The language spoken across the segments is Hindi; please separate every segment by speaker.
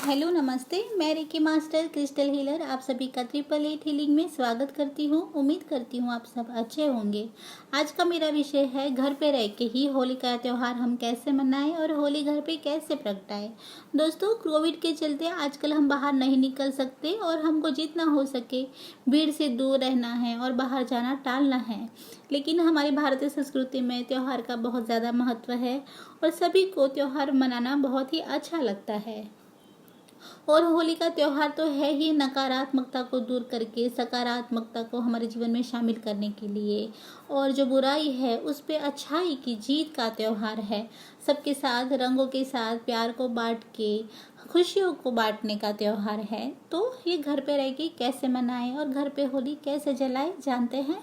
Speaker 1: हेलो नमस्ते। मैं रेकी मास्टर क्रिस्टल हीलर आप सभी का 888 हीलिंग में स्वागत करती हूँ। उम्मीद करती हूँ आप सब अच्छे होंगे। आज का मेरा विषय है घर पे रह के ही होली का त्यौहार हम कैसे मनाएं और होली घर पे कैसे प्रगटाएं। दोस्तों, कोविड के चलते आजकल हम बाहर नहीं निकल सकते और हमको जितना हो सके भीड़ से दूर रहना है और बाहर जाना टालना है। लेकिन हमारी भारतीय संस्कृति में त्यौहार का बहुत ज़्यादा महत्व है और सभी को त्यौहार मनाना बहुत ही अच्छा लगता है। और होली का त्यौहार तो है ही नकारात्मकता को दूर करके सकारात्मकता को हमारे जीवन में शामिल करने के लिए, और जो बुराई है उस पे अच्छाई की जीत का त्यौहार है। सबके साथ रंगों के साथ प्यार को बांट के खुशियों को बांटने का त्यौहार है। तो ये घर पे रह के कैसे मनाएं और घर पे होली कैसे जलाएं जानते हैं।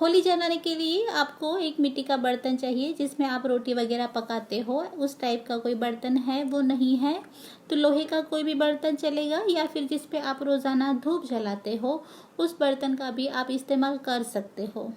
Speaker 1: होली जलाने के लिए आपको एक मिट्टी का बर्तन चाहिए जिसमें आप रोटी वगैरह पकाते हो। उस टाइप का कोई बर्तन है वो नहीं है तो लोहे का कोई भी बर्तन चलेगा, या फिर जिस पे आप रोज़ाना धूप जलाते हो उस बर्तन का भी आप इस्तेमाल कर सकते हो।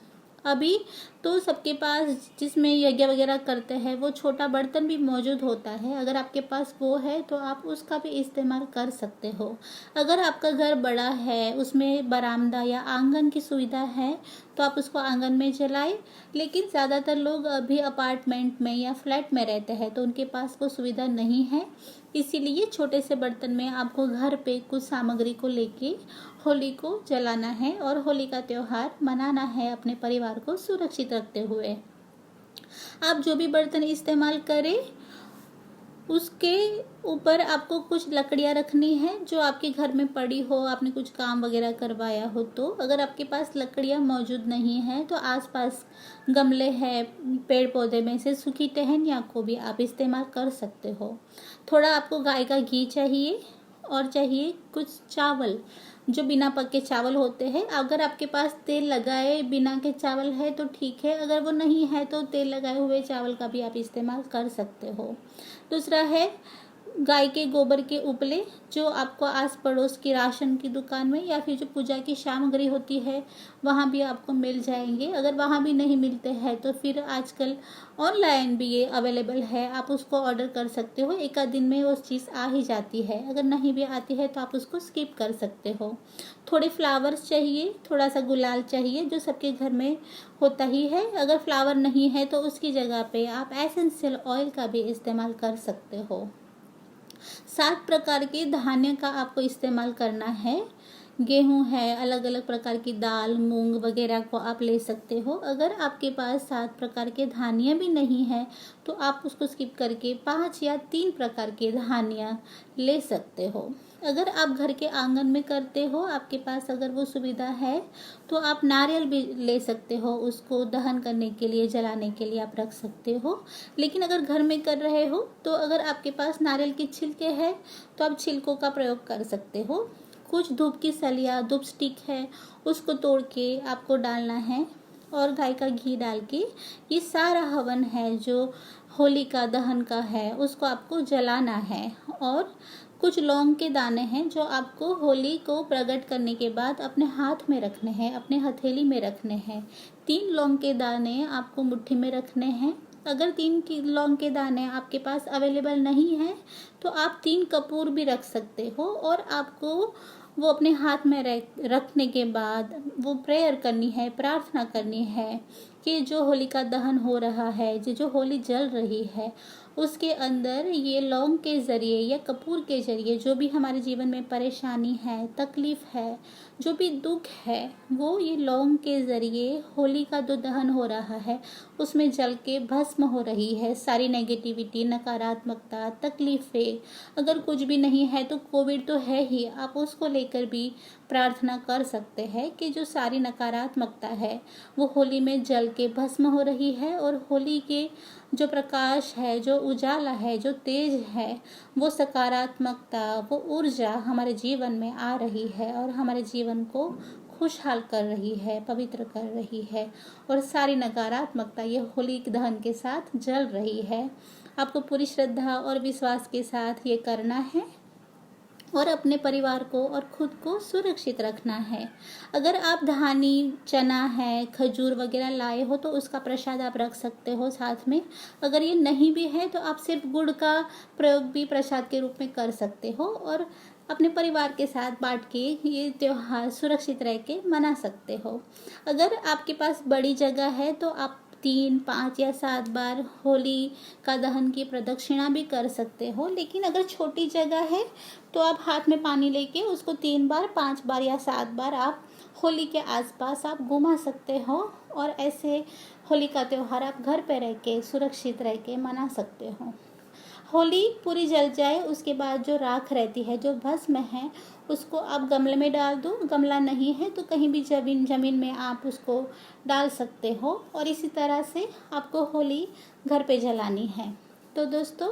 Speaker 1: अभी तो सबके पास जिसमें यज्ञ वगैरह करते हैं वो छोटा बर्तन भी मौजूद होता है। अगर आपके पास वो है तो आप उसका भी इस्तेमाल कर सकते हो। अगर आपका घर बड़ा है, उसमें बरामदा या आंगन की सुविधा है तो आप उसको आंगन में जलाएं। लेकिन ज़्यादातर लोग अभी अपार्टमेंट में या फ्लैट में रहते हैं तो उनके पास वो सुविधा नहीं है। इसीलिए छोटे से बर्तन में आपको घर पे कुछ सामग्री को लेके होली को जलाना है और होली का त्यौहार मनाना है अपने परिवार को सुरक्षित रखते हुए। आप जो भी बर्तन इस्तेमाल करें उसके ऊपर आपको कुछ लकड़ियाँ रखनी है जो आपके घर में पड़ी हो, आपने कुछ काम वगैरह करवाया हो। तो अगर आपके पास लकड़ियाँ मौजूद नहीं है तो आसपास गमले हैं, पेड़ पौधे में से सूखी टहनियाँ को भी आप इस्तेमाल कर सकते हो। थोड़ा आपको गाय का घी चाहिए और चाहिए कुछ चावल जो बिना पके चावल होते हैं। अगर आपके पास तेल लगाए बिना के चावल है तो ठीक है, अगर वो नहीं है तो तेल लगाए हुए चावल का भी आप इस्तेमाल कर सकते हो। दूसरा है गाय के गोबर के उपले जो आपको आस पड़ोस की राशन की दुकान में या फिर जो पूजा की सामग्री होती है वहाँ भी आपको मिल जाएंगे। अगर वहाँ भी नहीं मिलते हैं तो फिर आजकल ऑनलाइन भी ये अवेलेबल है, आप उसको ऑर्डर कर सकते हो। एक आध दिन में वो चीज़ आ ही जाती है। अगर नहीं भी आती है तो आप उसको स्किप कर सकते हो। थोड़े फ्लावर्स चाहिए, थोड़ा सा गुलाल चाहिए जो सबके घर में होता ही है। अगर फ्लावर नहीं है तो उसकी जगह पे आप एसेंशियल ऑयल का भी इस्तेमाल कर सकते हो। 7 प्रकार के धान्य का आपको इस्तेमाल करना है। गेहूं है, अलग अलग प्रकार की दाल, मूंग वगैरह को आप ले सकते हो। अगर आपके पास 7 प्रकार के धान्य भी नहीं है तो आप उसको स्किप करके 5 या 3 प्रकार के धान्य ले सकते हो। अगर आप घर के आंगन में करते हो, आपके पास अगर वो सुविधा है तो आप नारियल भी ले सकते हो, उसको दहन करने के लिए जलाने के लिए आप रख सकते हो। लेकिन अगर घर में कर रहे हो तो अगर आपके पास नारियल के छिलके हैं तो आप छिलकों का प्रयोग कर सकते हो। कुछ धूप की सलिया, धूप स्टिक है, उसको तोड़ के आपको डालना है और गाय का घी डाल के ये सारा हवन है जो होली का दहन का है उसको आपको जलाना है। और कुछ लौंग के दाने हैं जो आपको होली को प्रकट करने के बाद अपने हाथ में रखने हैं, अपने हथेली में रखने हैं। 3 लौंग के दाने आपको मुट्ठी में रखने हैं। अगर 3 लौंग के दाने आपके पास अवेलेबल नहीं है तो आप 3 कपूर भी रख सकते हो। और आपको वो अपने हाथ में रखने के बाद वो प्रेयर करनी है, प्रार्थना करनी है कि जो होली का दहन हो रहा है, जो होली जल रही है उसके अंदर ये लौंग के ज़रिए या कपूर के ज़रिए जो भी हमारे जीवन में परेशानी है, तकलीफ़ है, जो भी दुख है वो ये लौंग के ज़रिए होली का जो दहन हो रहा है उसमें जल के भस्म हो रही है। सारी नेगेटिविटी, नकारात्मकता, तकलीफ़ें, अगर कुछ भी नहीं है तो कोविड तो है ही, आप उसको लेकर भी प्रार्थना कर सकते हैं कि जो सारी नकारात्मकता है वो होली में जल के भस्म हो रही है और होली के जो प्रकाश है, जो उजाला है, जो तेज है, वो सकारात्मकता, वो ऊर्जा हमारे जीवन में आ रही है और हमारे जीवन को खुशहाल कर रही है, पवित्र कर रही है और सारी नकारात्मकता ये होली के दहन के साथ जल रही है। आपको पूरी श्रद्धा और विश्वास के साथ ये करना है। और अपने परिवार को और खुद को सुरक्षित रखना है। अगर आप धानी, चना है, खजूर वगैरह लाए हो तो उसका प्रसाद आप रख सकते हो साथ में। अगर ये नहीं भी है तो आप सिर्फ गुड़ का प्रयोग भी प्रसाद के रूप में कर सकते हो और अपने परिवार के साथ बांट के ये त्योहार सुरक्षित रह के मना सकते हो। अगर आपके पास बड़ी जगह है तो आप 3, 5 या 7 बार होली का दहन की प्रदक्षिणा भी कर सकते हो। लेकिन अगर छोटी जगह है तो आप हाथ में पानी लेके उसको 3 बार, 5 बार या 7 बार आप होली के आसपास आप घुमा सकते हो और ऐसे होली का त्यौहार आप घर पे रह के सुरक्षित रह के मना सकते हो। होली पूरी जल जाए उसके बाद जो राख रहती है, जो भस्म है, उसको आप गमले में डाल दो। गमला नहीं है तो कहीं भी ज़मीन में आप उसको डाल सकते हो और इसी तरह से आपको होली घर पे जलानी है। तो दोस्तों,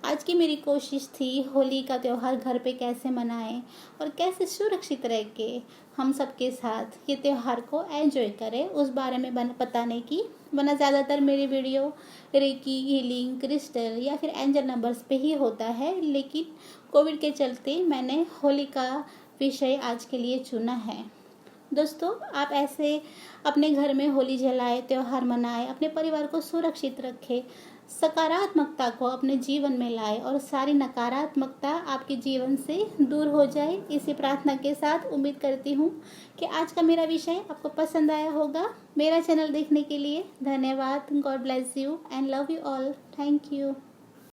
Speaker 1: आज की मेरी कोशिश थी होली का त्यौहार घर पे कैसे मनाएं और कैसे सुरक्षित रह के हम सबके साथ ये त्यौहार को एंजॉय करें उस बारे में बताने की। वरना ज़्यादातर मेरी वीडियो रेकी, हीलिंग, क्रिस्टल या फिर एंजल नंबर्स पे ही होता है, लेकिन कोविड के चलते मैंने होली का विषय आज के लिए चुना है। दोस्तों, आप ऐसे अपने घर में होली जलाए, त्यौहार मनाए, अपने परिवार को सुरक्षित रखें, सकारात्मकता को अपने जीवन में लाए और सारी नकारात्मकता आपके जीवन से दूर हो जाए। इसी प्रार्थना के साथ उम्मीद करती हूँ कि आज का मेरा विषय आपको पसंद आया होगा। मेरा चैनल देखने के लिए धन्यवाद। God bless you and love you all. Thank you.